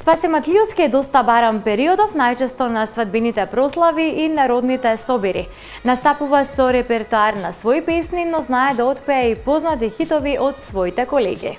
Спасе Матлиовски е доста баран периодов, најчесто на свадбините прослави и народните собири. Настапува со репертоар на своји песни, но знае да отпее и познати хитови од своите колеги.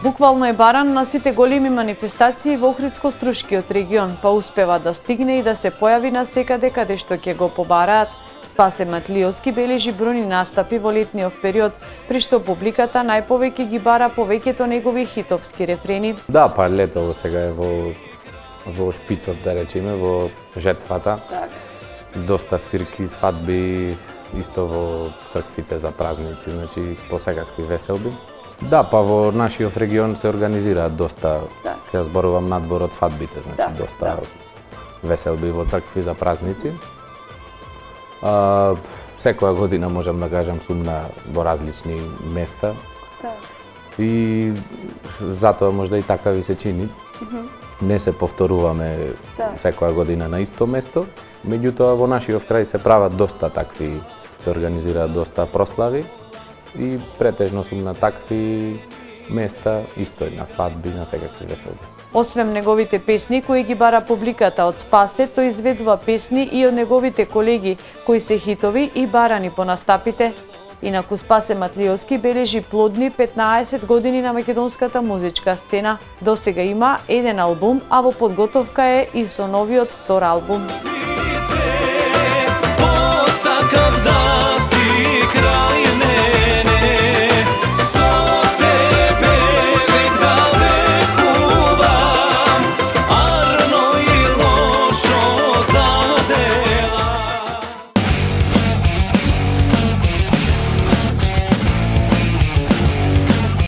Буквално е баран на сите големи манифестации во Охридско-Струшкиот регион, па успева да стигне и да се појави на секаде каде што ќе го побараат. Спасе Матлиовски бележи бројни настапи во летниот период, при што публиката најповеќе ги бара повеќето негови хитовски рефрени. Да, па лето сега е во шпицот, да речеме, во жетвата. Доста свирки, свадби, исто во црквите за празници, значи по секакви веселби. Да, па во нашиот регион се организираат доста, ќе зборувам надвор од свадбите, значи доста веселби во цркви за празници. Секоја година можам да кажам сум во различни места. И затоа можда и така ви се чини. Не се повторуваме секоја година на исто место, меѓутоа во нашиот крај се прават доста такви, се организираат доста прослави. И претежно сум на такви места, исто и на свадби, на секакви веселби. Освен неговите песни кои ги бара публиката од Спасе, тој изведува песни и од неговите колеги, кои се хитови и барани по настапите. Инаку Спасе Матлиовски бележи плодни 15 години на македонската музичка сцена. Досега има еден албум, а во подготовка е и со новиот втор албум.